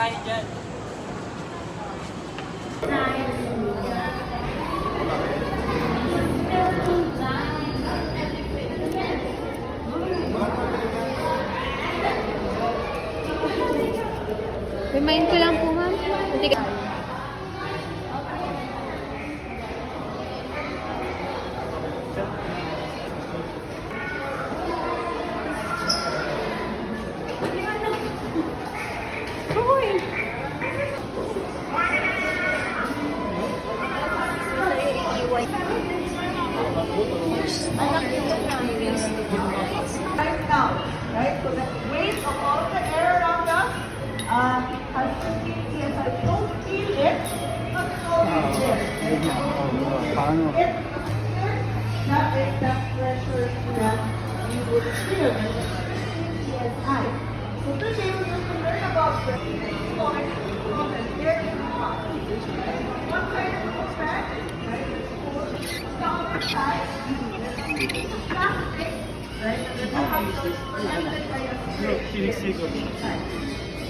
tayo dyan. Remind ko lang po, ma'am. Hindi ka... Right now, right? So the weight of all the air around us has to be, yes, I don't feel it, but so is this. If that is the pressure that you would feel in the PSI. So today we're going to learn about the point of the air in the box. One side of the back, right? The other side, plastic. Right? The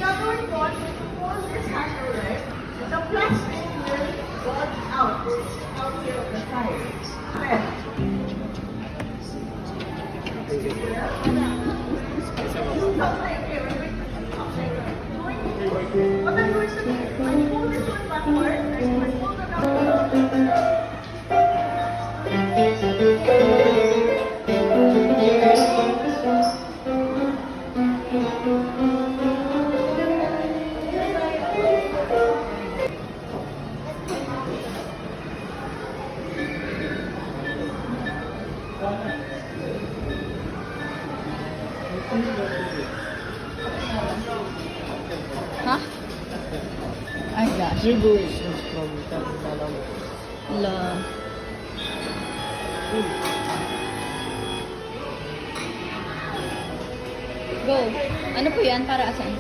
other one, hold this handle, right? The plastic will run out here on the side. What I'm going to do is I hold this one backward, I hold it up. Ha? Ay, gosh. La. Go. Ano po yan? Para asan?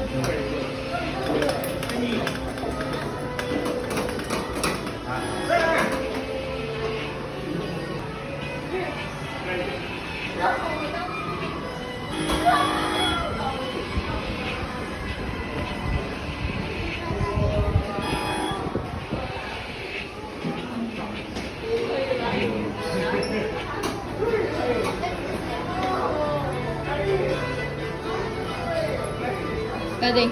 Pwede.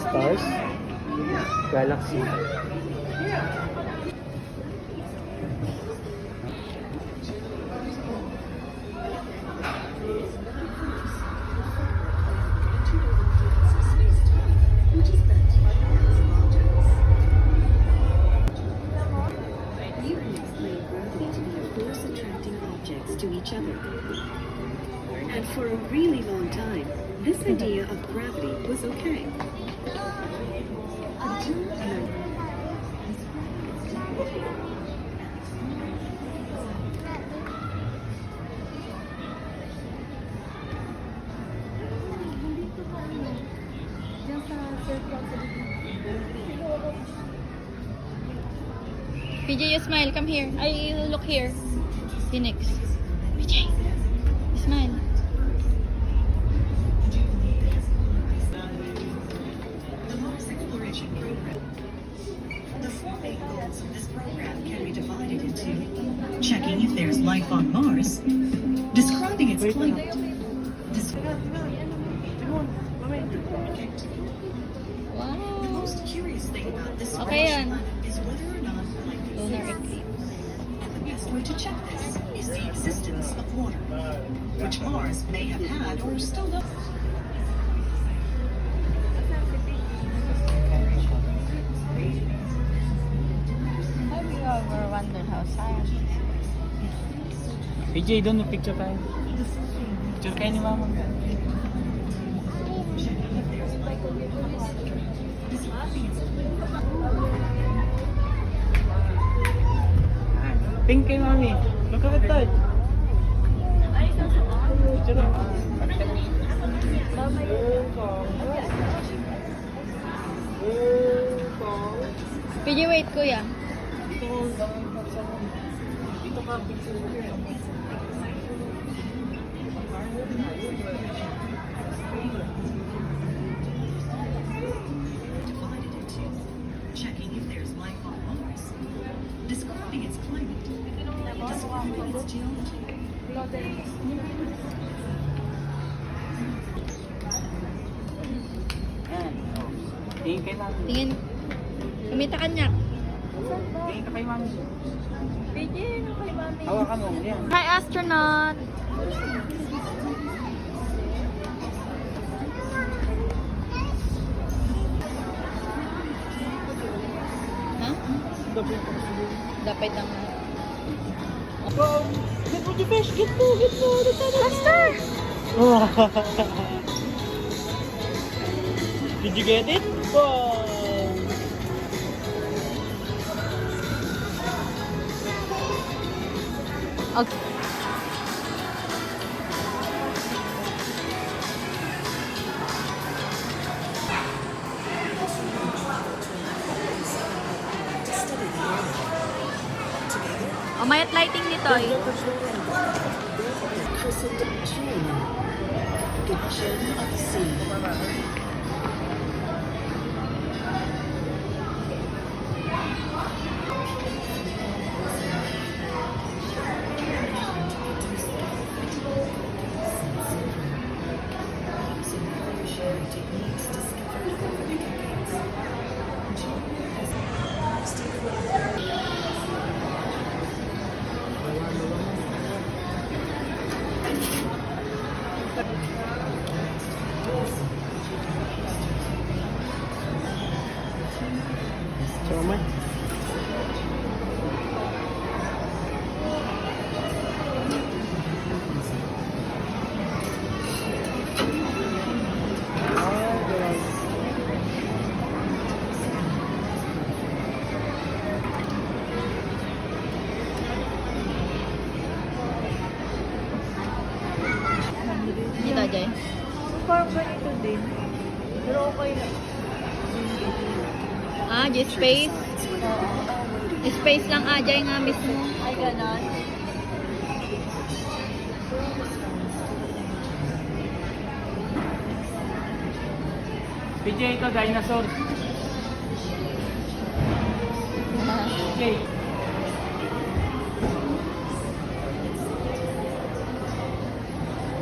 Stars? Galaxy? To each other. And for a really long time, this idea of gravity was okay. PJ, you smile. Come here. I look here. Phoenix. PJ, smile. The Mars Exploration Program. The four main goals of this program can be divided into checking if there's life on Mars, describing its climate, Wow. The most curious thing about this Okay yan. planet is whether or not life Lunar exists. eclipse. And the best way to check this is the existence of water, which Mars may have had or still does. Have you ever wondered how science PJ, doon na picture tayo. Picture kayo ni Mama. Pink kay Mami. Look at that. Picture. PJ, wait, kuya. Dito ko lang sa dito ka picture. Divided into checking if there's life on Mars, describing its climate, describing its geology. Yan. Oh. Tingin kay mami. Tingin. Kumita ka niya. Tingin ka kay mami. PJ, ano kay mami? Hawakan mo. Yan. Hi, astronaut! Ha? Dapat lang. Get mo the fish! Get mo! Get mo! Faster! Did you get it? Wow! Okay. Oh, mayat lighting nito eh. Sama. Dito, Jay. Parang ganito din. Pero okay na. Ah, Jay, space. Space lang, Jay nga mismo. Ay, ganon. PJ, ito dinosaur. PJ.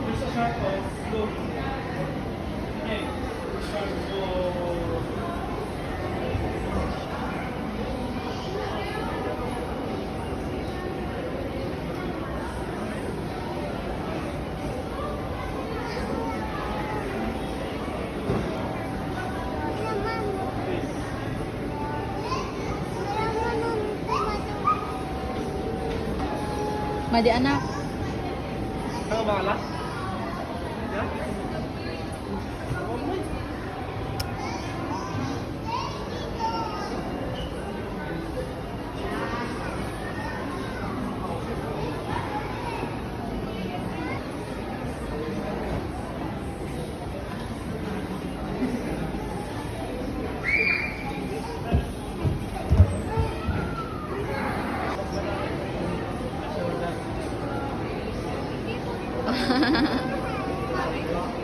There's a shark, oh. Look. Hey, shark, oh. Madi anak. Saan ka ba alas? Yeah?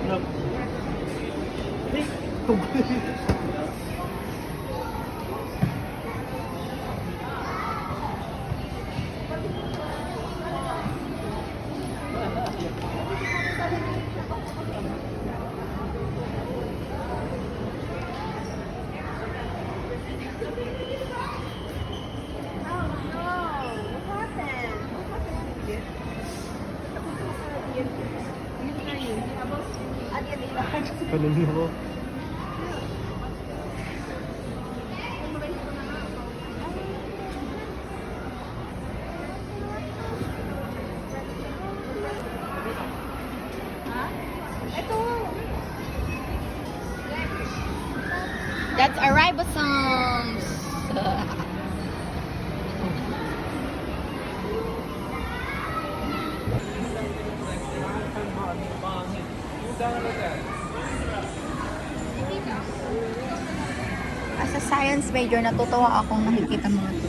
Look. Kanina ko. That's a ribosomes. As a science major, natutuwa akong nakikita mga to.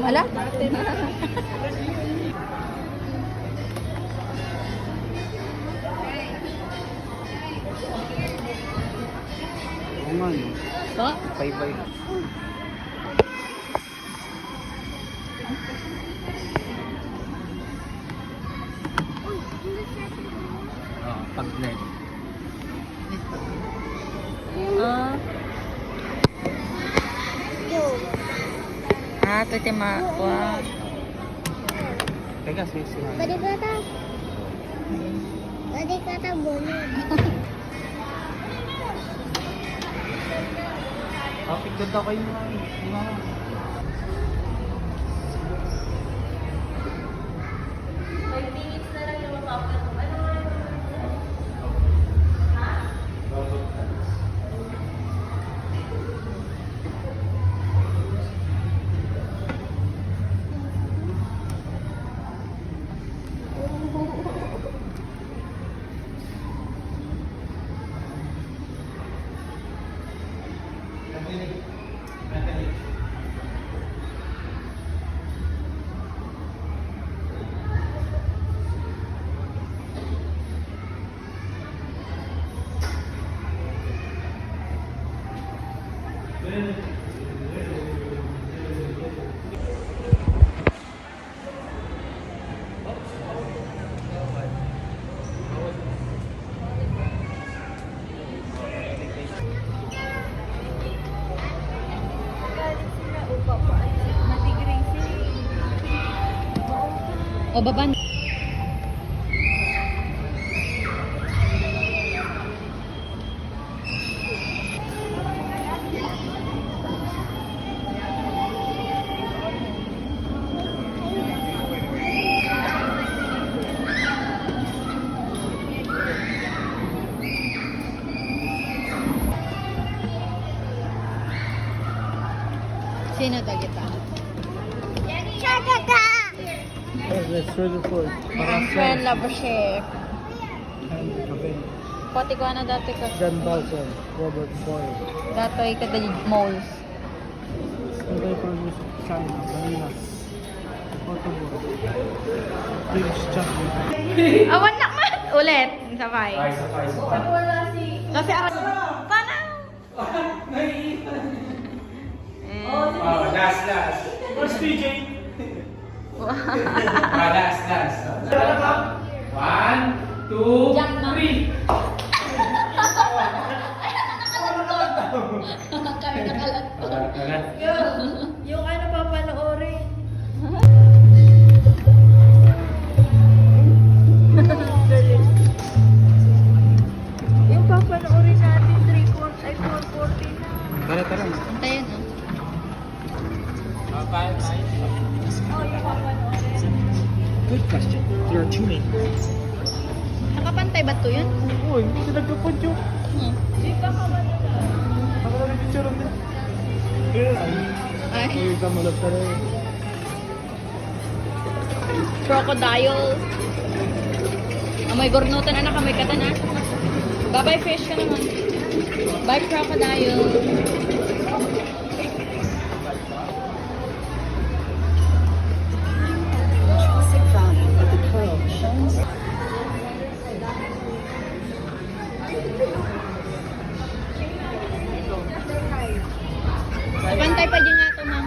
Ala? Ba? Bye-bye. Pag-net. Ito ito wow. Teka, sisi. Tadi kata boleh. Kapit ganda kayo mga. O baba. Sino to kita? Let's try the food. Ang friend love chef. Pati ko na dati ka. John Balson, Robert Boyle. Dato ika the malls. Somebody from China, Manila. Portugal. British chocolate. Awan na man! Ulit. Sabay. Sabay. Kasi aras. Paano? Last. Where's PJ? Last. 1, 2, 3. Kami nakalat po. Yung ano papanoorin. Yung papanoorin natin 4:40 na. Tara. Antayin oh. Good question. There are two main points. Nakapantay ba to yun? Uy, hindi sila nagkapuncho. Di ba ka ba na? Ako na nag-picture ang Ay. Uy, kamalap ka rin. Crocodile. Amoy gornutan anak, amoy kata na. Bye-bye fish ka naman. Bye crocodile. Intrinsic value of the pearl shows. Pantay pa dyan nga ito, ma'am.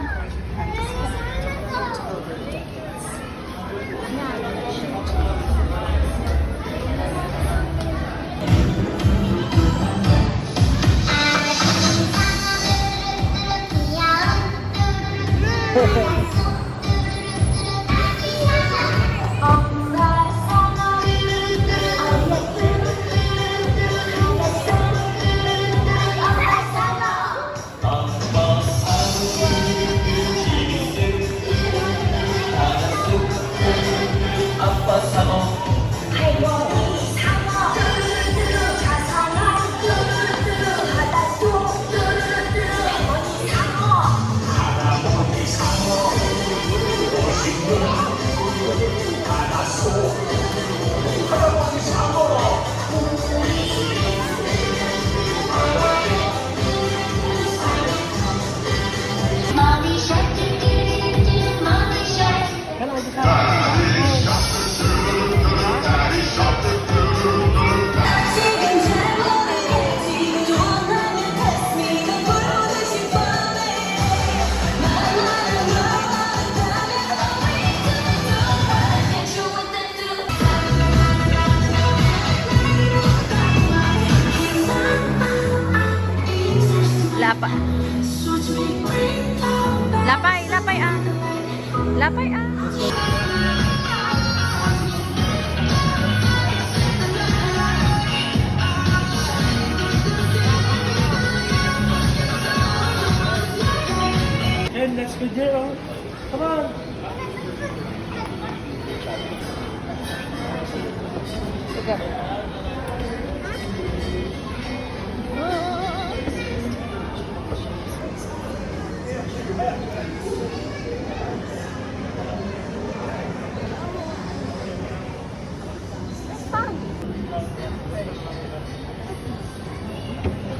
pa. Lapay, lapay ah. Lapay ah. And next video. Come on. Sige.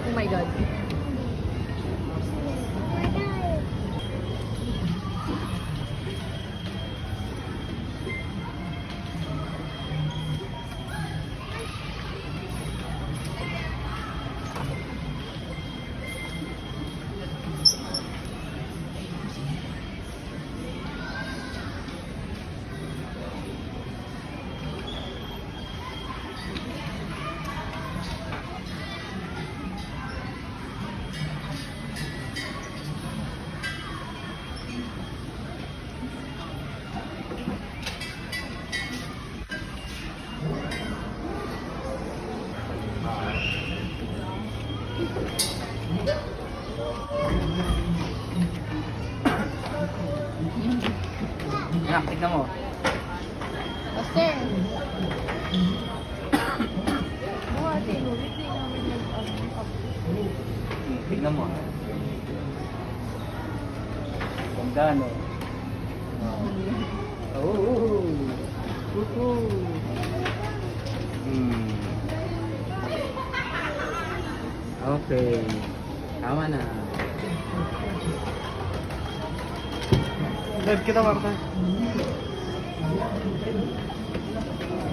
Oh my God. Anak, tignan mo. Master. Tignan mo. Ganda, no? Oh. Hmm. Okay. Tama na. Live kita, Marta.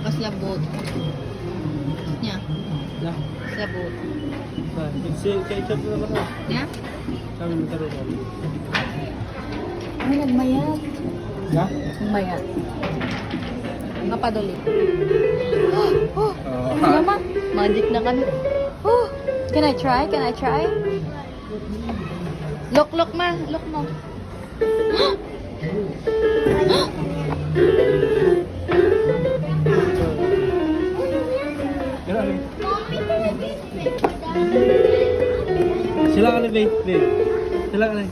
Mas labot. Nya. Yeah. Labot. Kay-chat na ba ito? Nya? Sabi mo taro. Ay, nagmayat. Yeah? Nagmayat. Kapaduli. Oh, Oh. naman. Magic na kami. Oh, can I try? Can I try? Look ma. Look mo. Grabe. Sila ka na, babe. Sila ka na.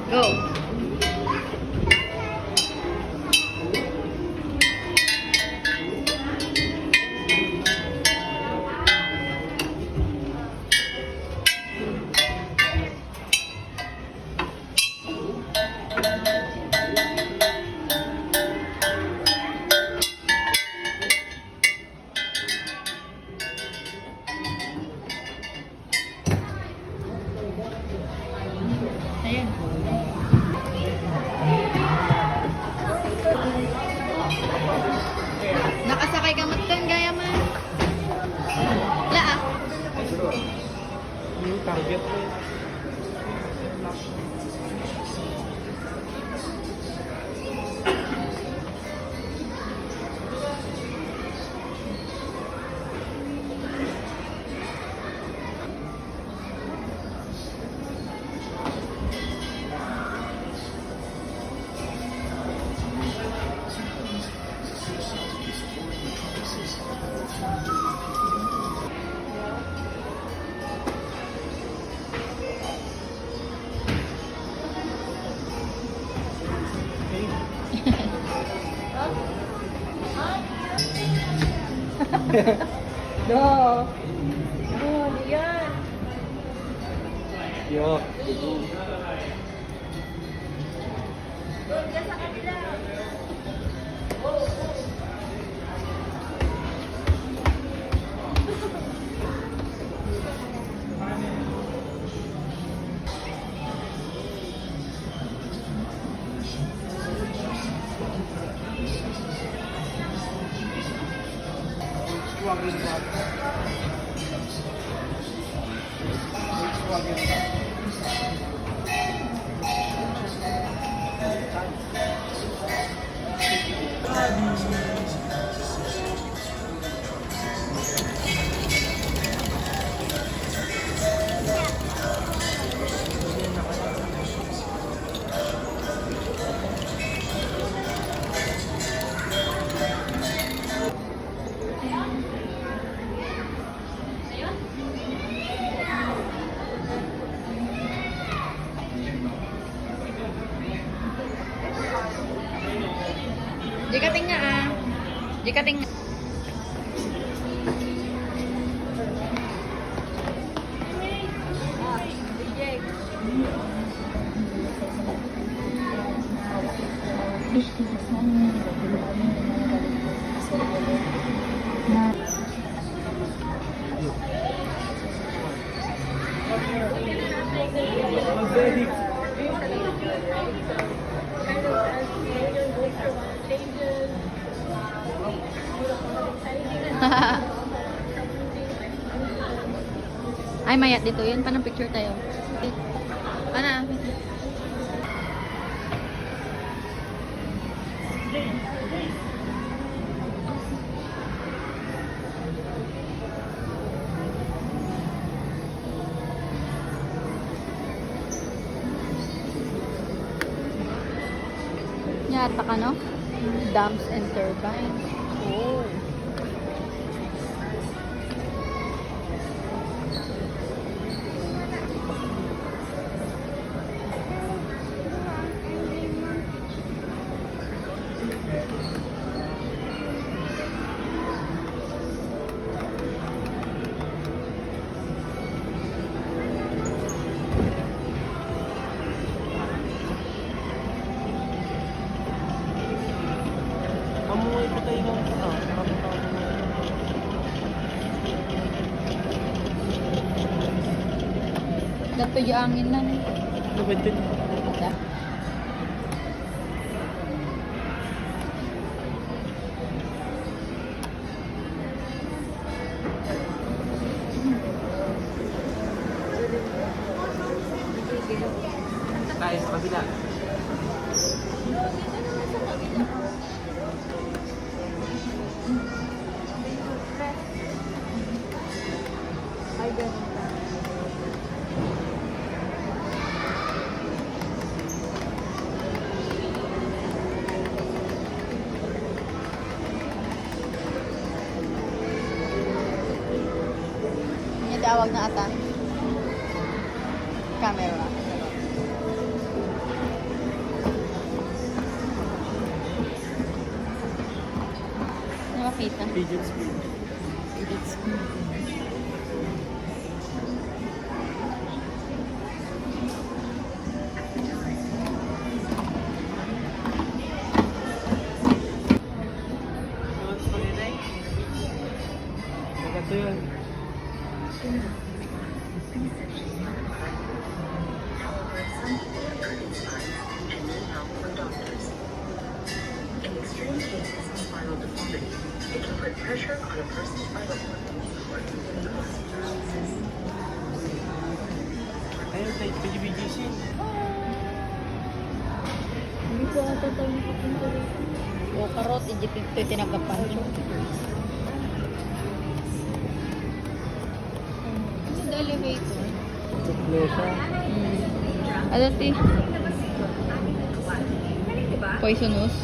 Go. Ayan. Nakasakay ka matan, gaya man. Laa. Yung target mo. No. Oh, yan. Yo. Volkswagen. Jikating nga ah. Jikating nga. Mag-edit. Ay, mayat dito yun. Panang picture tayo. Pana. Yata ka, no? Dams and turbines. Oh. Amoy pa tayo ng Dato yung angin lang. Lubad din. Da. Tayo sa kabila. Ay, ganun. Yung tawag na ata. Camera. Nakakita. Fidget spin. Maganda yun. In extreme cases of spinal deformity, it can put pressure on a person's spinal cord or even the osteoporosis. Ayun, tayo PGBGC. Hindi ko ata tayo nakapunta dito. O, karot, ito tinagapan. It's the elevator. Tuklo siya. Ano ti? Poisonous.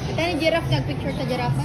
Ito ni giraffe, nagpicture sa giraffe.